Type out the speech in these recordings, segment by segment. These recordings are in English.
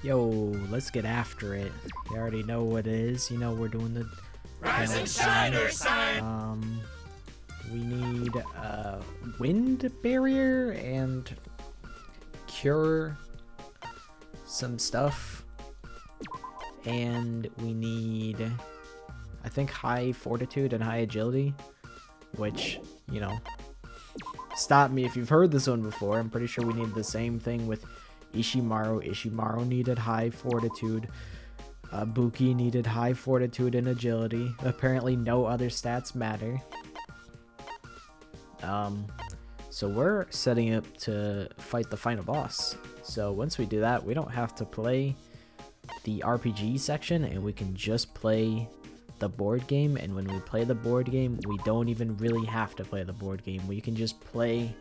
Yo, let's get after it. You already know what it is. You know we're doing the Rise and shine or sign. We need a wind barrier and cure some stuff. And we need, I think, high fortitude and high agility, which, you know, stop me if you've heard this one before. I'm pretty sure we need the same thing with Ishimaru. Ishimaru needed high fortitude. Buki needed high fortitude and agility. Apparently no other stats matter. So we're setting up to fight the final boss. So once we do that, we don't have to play the RPG section and we can just play the board game. And when we play the board game, we don't even really have to play the board game. We can just play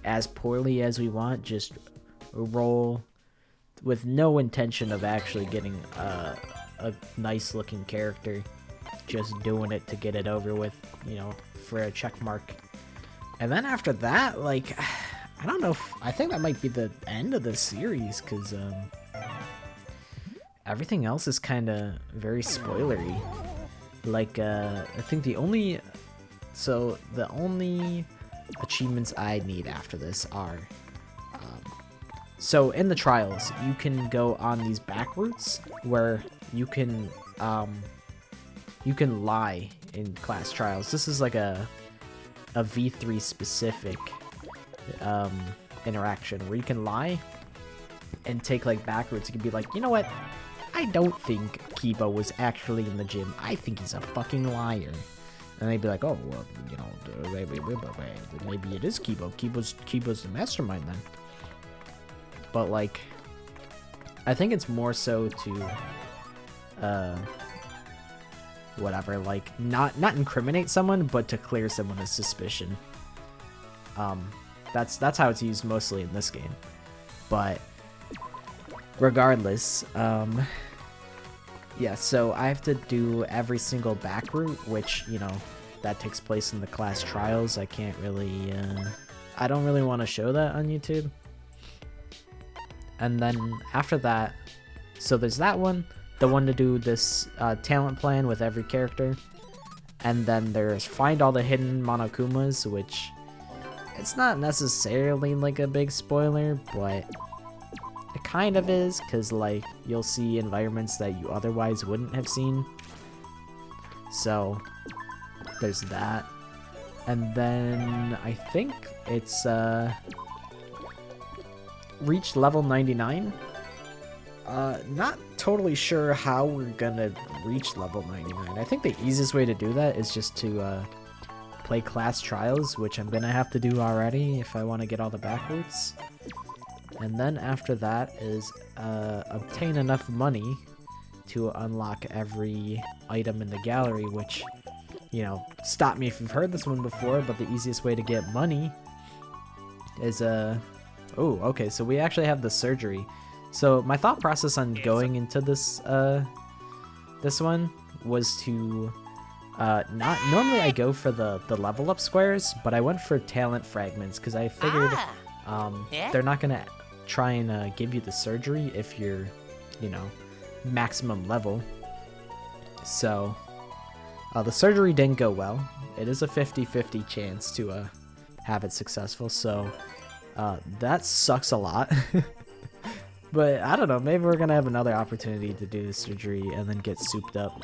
as poorly as we want, just roll with no intention of actually getting a nice looking character, just doing it to get it over with, you know, for a check mark. And then after that, like, I don't know if, I think that might be the end of the series, because everything else is kind of very spoilery. Like, I think the only achievements I need after this are, so in the trials, you can go on these back routes where you can lie in class trials. This is like a V3 specific interaction where you can lie and take like back routes. You can be like, you know what? I don't think Kiba was actually in the gym. I think he's a fucking liar. And they'd be like, oh, well, you know, maybe it is Kiba. Kiba's the mastermind then. But like, I think it's more so to, whatever, like not incriminate someone, but to clear someone of suspicion. That's how it's used mostly in this game. But regardless, yeah, so I have to do every single back route, which, you know, that takes place in the class trials. I can't really, I don't really want to show that on YouTube. And then after that, so there's that one, the one to do this talent plan with every character. And then there's find all the hidden Monokumas, which it's not necessarily like a big spoiler, but it kind of is, because like you'll see environments that you otherwise wouldn't have seen. So there's that. And then I think it's reached level 99. Not totally sure how we're gonna reach level 99. I think the easiest way to do that is just to play class trials, which I'm gonna have to do already if I want to get all the back routes. And then after that is obtain enough money to unlock every item in the gallery, which, you know, stop me if you've heard this one before, but the easiest way to get money is oh, okay, so we actually have the surgery. So my thought process on going into this this one was to not normally I go for the level up squares, but I went for talent fragments because I figured they're not gonna try and give you the surgery if you're, you know, maximum level. So the surgery didn't go well. It is a 50-50 chance to have it successful, so that sucks a lot. But I don't know, maybe we're gonna have another opportunity to do the surgery and then get souped up.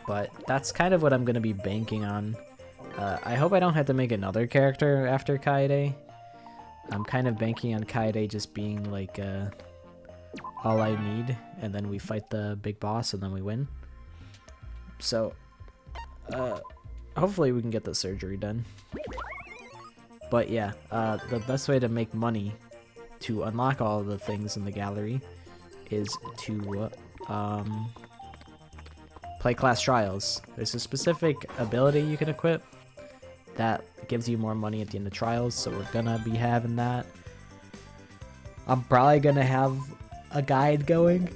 But that's kind of what I'm gonna be banking on. I hope I don't have to make another character after Kaede. I'm kind of banking on Kaede just being like all I need, and then we fight the big boss and then we win. So hopefully we can get the surgery done. But yeah, the best way to make money to unlock all the things in the gallery is to play class trials. There's a specific ability you can equip that gives you more money at the end of trials, so we're gonna be having that. I'm probably gonna have a guide going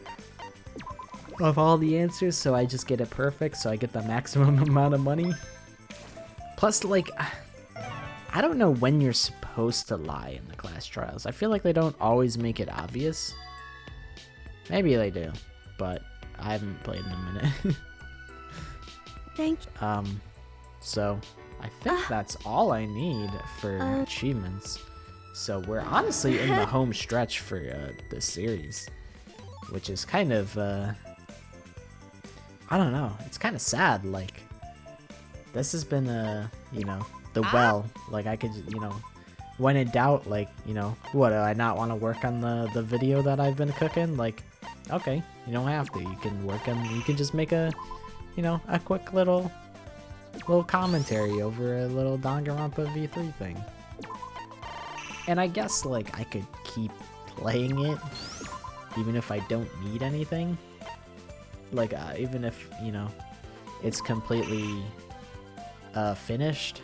of all the answers, so I just get it perfect, so I get the maximum amount of money. Plus, like, I don't know when you're supposed supposed to lie in the class trials. I feel like they don't always make it obvious. Maybe they do, but I haven't played in a minute. Thank you. So I think that's all I need for achievements. So we're honestly in the home stretch for this series, which is kind of, I don't know, it's kind of sad. Like, this has been, you know, the well, like I could, you know, when in doubt, like, you know, what, do I not want to work on the video that I've been cooking? Like, okay, you don't have to, you can work on, you can just make a, you know, a quick little commentary over a little Danganronpa V3 thing. And I guess, like, I could keep playing it, even if I don't need anything. Like, even if, you know, it's completely finished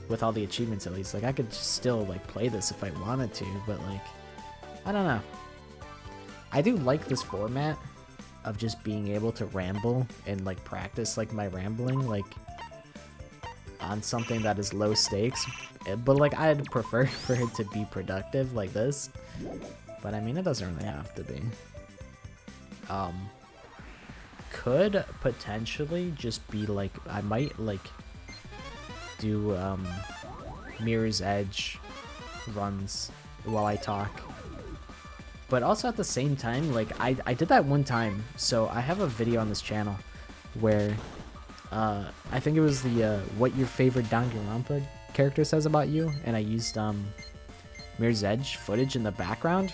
with all the achievements at least. Like, I could still, like, play this if I wanted to, but, like, I don't know. I do like this format of just being able to ramble and, like, practice, like, my rambling, like, on something that is low stakes. But, like, I'd prefer for it to be productive like this. But, I mean, it doesn't really have to be. Could potentially just be, like, I might, like, do, Mirror's Edge runs while I talk. But also at the same time, like, I did that one time. So, I have a video on this channel where, I think it was the, what your favorite Danganronpa character says about you, and I used Mirror's Edge footage in the background.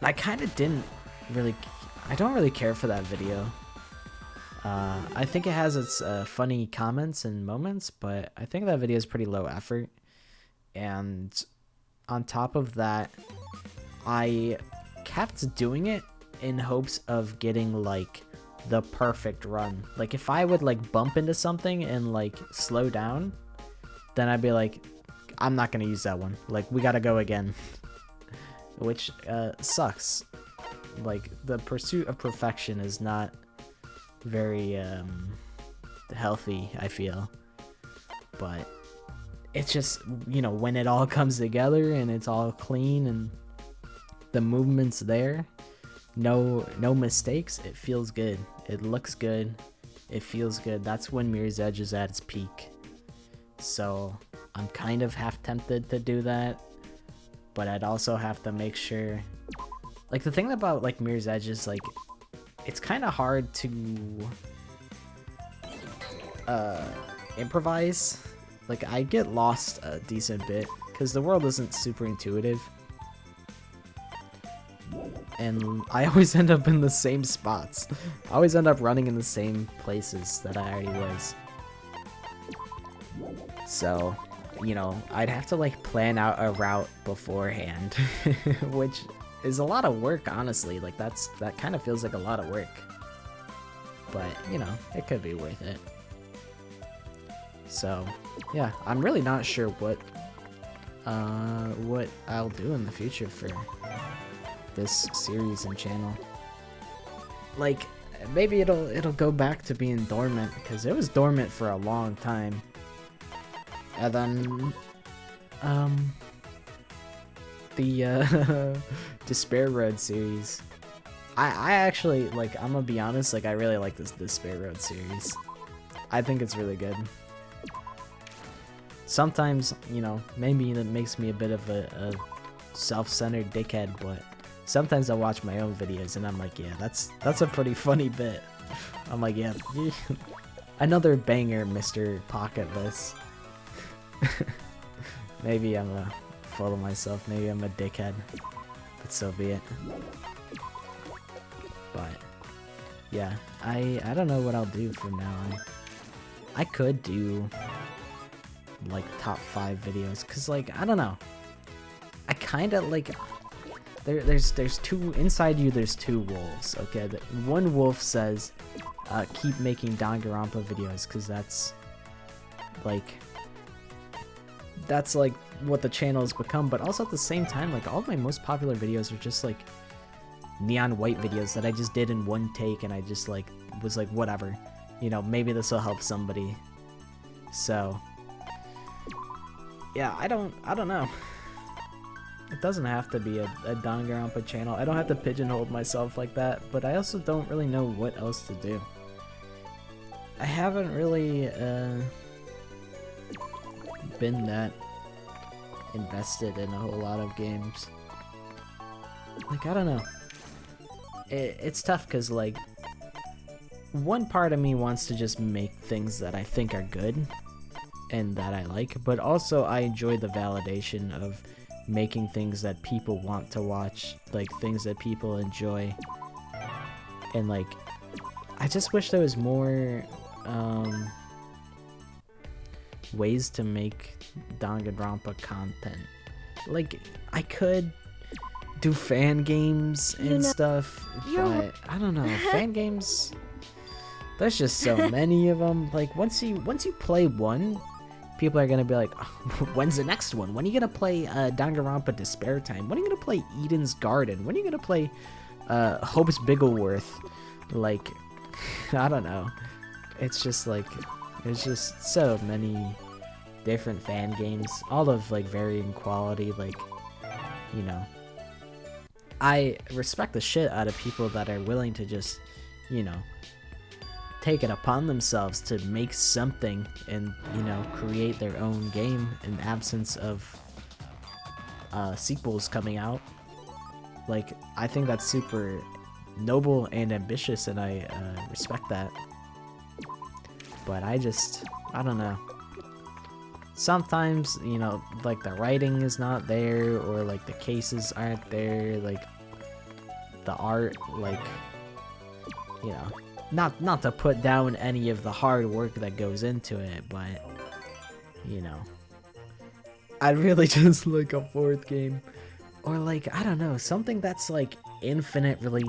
I kind of didn't really, I don't really care for that video. I think it has its funny comments and moments, but I think that video is pretty low effort. And on top of that, I kept doing it in hopes of getting, like, the perfect run. Like, if I would, like, bump into something and, like, slow down, then I'd be like, I'm not gonna use that one. Like, we gotta go again. Which sucks. Like, the pursuit of perfection is not very healthy, I feel. But it's just, you know, when it all comes together and it's all clean and the movement's there, no mistakes, it feels good. It looks good. It feels good. That's when Mirror's Edge is at its peak. So I'm kind of half tempted to do that, but I'd also have to make sure, like, the thing about, like, Mirror's Edge is, like, it's kind of hard to improvise. Like, I get lost a decent bit because the world isn't super intuitive, and I always end up in the same spots. I always end up running in the same places that I already was. So, you know, I'd have to, like, plan out a route beforehand, which is a lot of work, honestly. Like, that kind of feels like a lot of work, but, you know, it could be worth it. So, yeah, I'm really not sure what I'll do in the future for this series and channel. Like, maybe it'll go back to being dormant, because it was dormant for a long time. And then, the Despair Road series. I actually, like, I'm gonna be honest, like, I really like this Despair Road series. I think it's really good. Sometimes, you know, maybe that makes me a bit of a self-centered dickhead, but sometimes I watch my own videos and I'm like, yeah, that's a pretty funny bit. I'm like, yeah, another banger, Mr. Pocket List. Maybe I'm full of myself, maybe I'm a dickhead, but so be it. But yeah, I don't know what I'll do from now on. I could do, like, top 5 videos, cause, like, I don't know, I kind of, like, there's two inside you, there's two wolves. Okay, one wolf says keep making Danganronpa videos, cause that's like what the channel has become. But also at the same time, like, all of my most popular videos are just, like, neon white videos that I just did in one take, and I just, like, was like, whatever, you know, maybe this will help somebody. So yeah, I don't know. It doesn't have to be a Danganronpa channel. I don't have to pigeonhole myself like that, but I also don't really know what else to do. I haven't really been that invested in a whole lot of games. Like, I don't know. It's tough because, like, one part of me wants to just make things that I think are good and that I like, but also I enjoy the validation of making things that people want to watch, like things that people enjoy. And like, I just wish there was more ways to make Danganronpa content. Like, I could do fan games and stuff, but I don't know, fan games, there's just so many of them. Like, once you play one, people are gonna be like, oh, when's the next one? When are you gonna play Danganronpa Despair Time? When are you gonna play Eden's Garden? When are you gonna play Hope's Biggleworth? Like, I don't know. It's just like, there's just so many different fan games, all of like varying quality. Like, you know, I respect the shit out of people that are willing to just, you know, take it upon themselves to make something and, you know, create their own game in absence of sequels coming out. Like, I think that's super noble and ambitious, and I respect that. But I don't know. Sometimes, you know, like the writing is not there, or like the cases aren't there, like the art, like, you know, not to put down any of the hard work that goes into it, but, you know, I'd really just like a fourth game, or like, I don't know, something that's like infinitely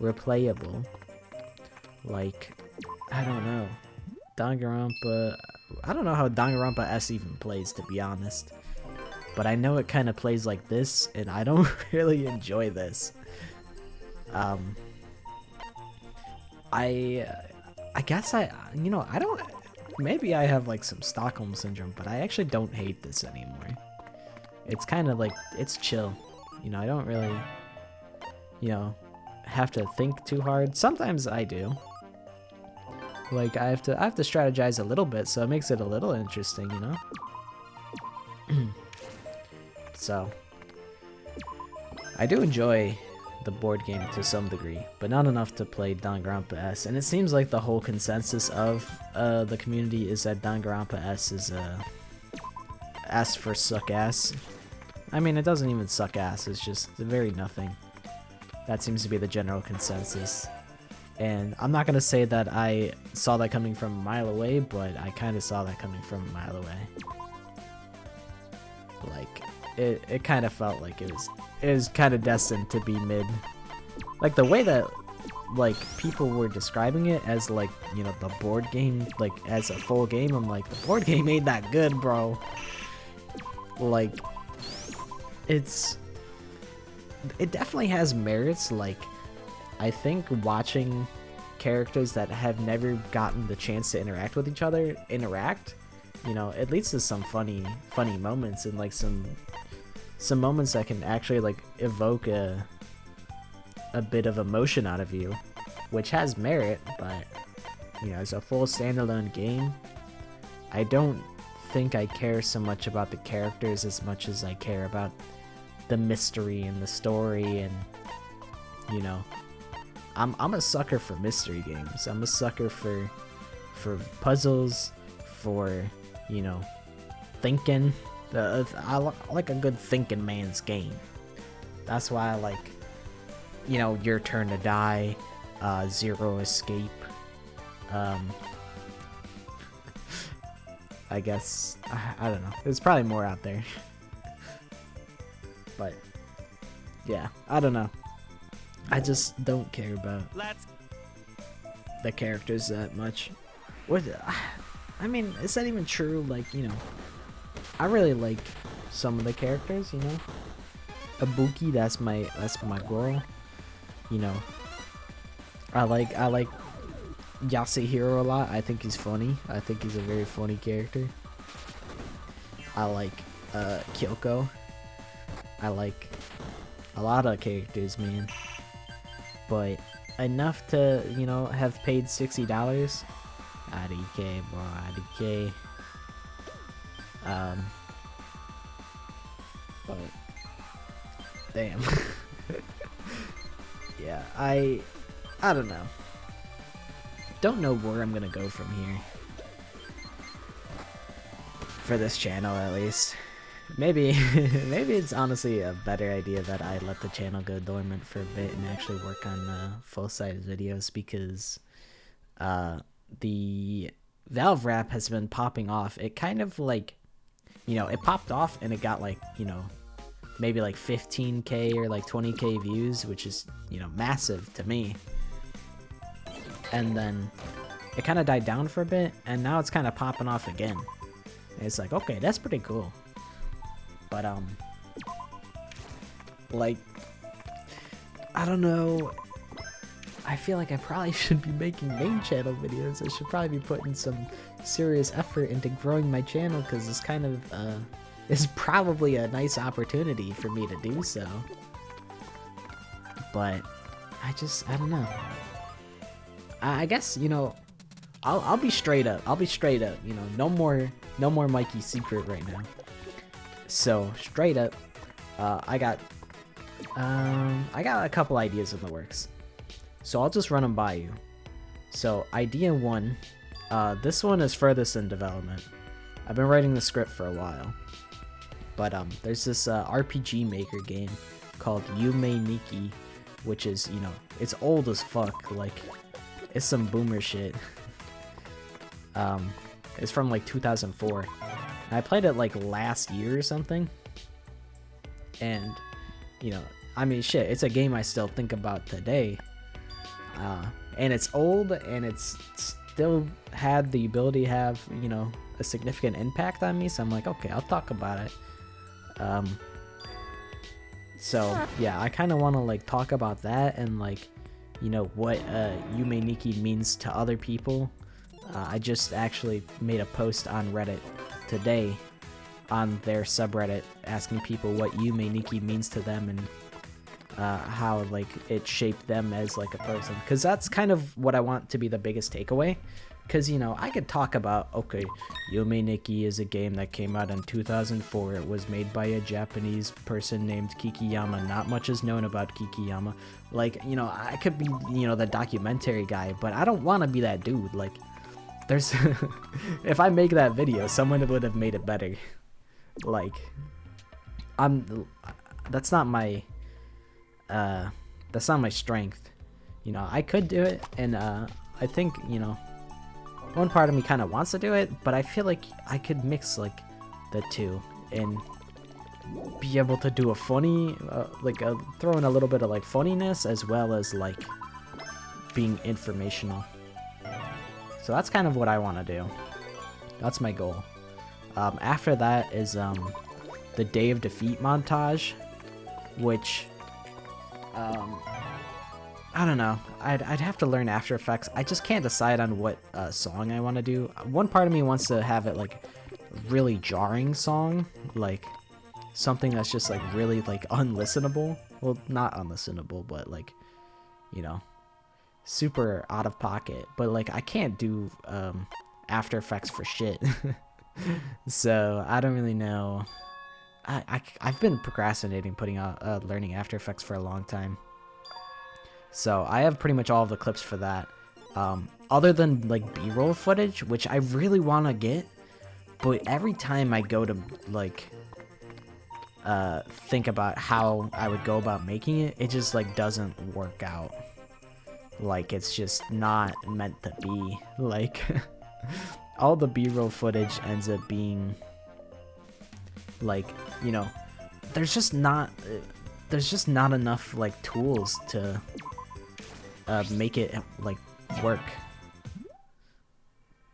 replayable. Like, I don't know, Danganronpa. I don't know how Danganronpa S even plays, to be honest, but I know it kind of plays like this, and I don't really enjoy this. I guess you know, I don't, maybe I have like some Stockholm Syndrome, but I actually don't hate this anymore. It's kind of like, it's chill. You know, I don't really, you know, have to think too hard. Sometimes I do. Like, I have to strategize a little bit, so it makes it a little interesting, you know? So, I do enjoy the board game to some degree, but not enough to play Danganronpa S. And it seems like the whole consensus of the community is that Danganronpa S is S for suck ass. I mean, it doesn't even suck ass, it's just very nothing. That seems to be the general consensus. And I'm not gonna say that I saw that coming from a mile away, but I kind of saw that coming from a mile away. Like, it kind of felt like it was kind of destined to be mid. Like, the way that, like, people were describing it as, like, you know, the board game, like, as a full game, I'm like, the board game ain't that good, bro. Like, it definitely has merits. Like, I think watching characters that have never gotten the chance to interact with each other you know, it leads to some funny moments, and like some moments that can actually like evoke a bit of emotion out of you, which has merit. But, you know, as a full standalone game, I don't think I care so much about the characters as much as I care about the mystery and the story. And, you know, I'm a sucker for mystery games. I'm a sucker for puzzles, for, you know, thinking. I like a good thinking man's game. That's why I like, you know, Your Turn to Die, Zero Escape. I guess, I don't know. There's probably more out there. But, yeah, I don't know. I just don't care about the characters that much. I mean, is that even true? Like, you know, I really like some of the characters, you know. Ibuki, that's my girl. You know, I like Yasuhiro a lot. I think he's funny. I think he's a very funny character. I like Kyoko. I like a lot of characters, man. But enough to, you know, have paid $60. IDK, bro, IDK. But damn. Yeah, I don't know. Don't know where I'm gonna go from here. For this channel, at least. Maybe it's honestly a better idea that I let the channel go dormant for a bit and actually work on full-size videos, because the Valve Wrap has been popping off. It kind of like, you know, it popped off and it got like, you know, maybe like 15k or like 20k views, which is, you know, massive to me. And then it kind of died down for a bit, and now it's kind of popping off again. And it's like, okay, that's pretty cool. But like, I don't know. I feel like I probably should be making main channel videos. I should probably be putting some serious effort into growing my channel, because it's kind of is probably a nice opportunity for me to do so. But I don't know. I guess, you know, I'll be straight up. I'll be straight up. You know, no more Mikey's secret right now. So straight up, I got a couple ideas in the works. So I'll just run them by you. So idea 1, this one is furthest in development. I've been writing the script for a while. But there's this RPG Maker game called Yume Nikki, which is, you know, it's old as fuck. Like, it's some boomer shit. It's from like 2004. And I played it like last year or something. And, you know, I mean, shit, it's a game I still think about today. And it's old, and it's still had the ability to have, you know, a significant impact on me. So I'm like, okay, I'll talk about it. So yeah, I kind of want to like talk about that, and like, you know, what Yume Nikki means to other people. I just actually made a post on Reddit today on their subreddit asking people what Yume Nikki means to them, and how like it shaped them as like a person, because that's kind of what I want to be the biggest takeaway. Because, you know, I could talk about, okay, Yume Nikki is a game that came out in 2004. It was made by a Japanese person named Kikiyama. Not much is known about Kikiyama. Like, you know, I could be, you know, the documentary guy, but I don't want to be that dude. Like, there's... if I make that video, someone would have made it better. Like, that's not my strength. You know, I could do it, and I think, you know, one part of me kind of wants to do it, but I feel like I could mix like the two and be able to do a funny, throw in a little bit of like funniness as well as like being informational. So that's kind of what I want to do. That's my goal. After that is the Day of Defeat montage, which I don't know. I'd have to learn After Effects. I just can't decide on what song I want to do. One part of me wants to have it like really jarring song, like something that's just like really like unlistenable. Well, not unlistenable, but like, you know, super out of pocket. But like I can't do After Effects for shit. So I don't really know. I've been procrastinating putting out learning After Effects for a long time. So I have pretty much all of the clips for that. Other than like B-roll footage, which I really want to get, but every time I go to like think about how I would go about making it, it just like doesn't work out. Like it's just not meant to be. Like all the B-roll footage ends up being like, you know, there's just not enough like tools to make it like work.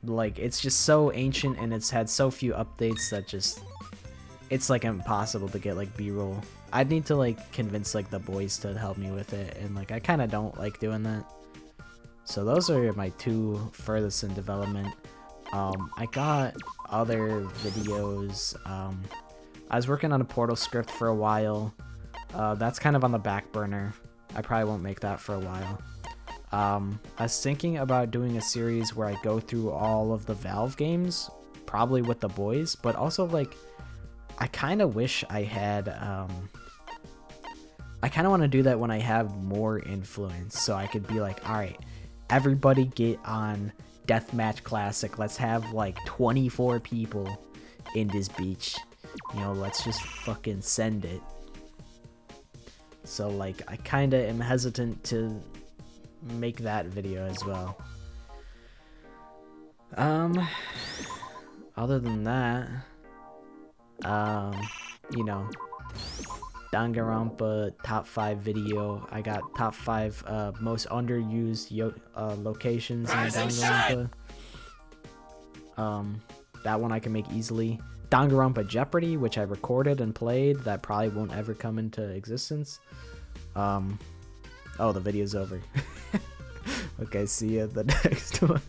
Like it's just so ancient, and it's had so few updates that just it's like impossible to get like B-roll. I'd need to like convince like the boys to help me with it, and like I kind of don't like doing that. So those are my two furthest in development. I got other videos. I was working on a Portal script for a while. That's kind of on the back burner. I probably won't make that for a while. I was thinking about doing a series where I go through all of the Valve games, probably with the boys, but also like I kind of wish I had I kind of want to do that when I have more influence, so I could be like, all right, everybody get on Deathmatch Classic. Let's have like 24 people in this beach. You know, let's just fucking send it. So like I kind of am hesitant to make that video as well. Other than that, you know, Danganronpa top 5 video. I got top 5 most underused locations in Danganronpa. That one I can make easily. Danganronpa Jeopardy, which I recorded and played, that probably won't ever come into existence. Oh, the video's over. Okay, see ya the next one.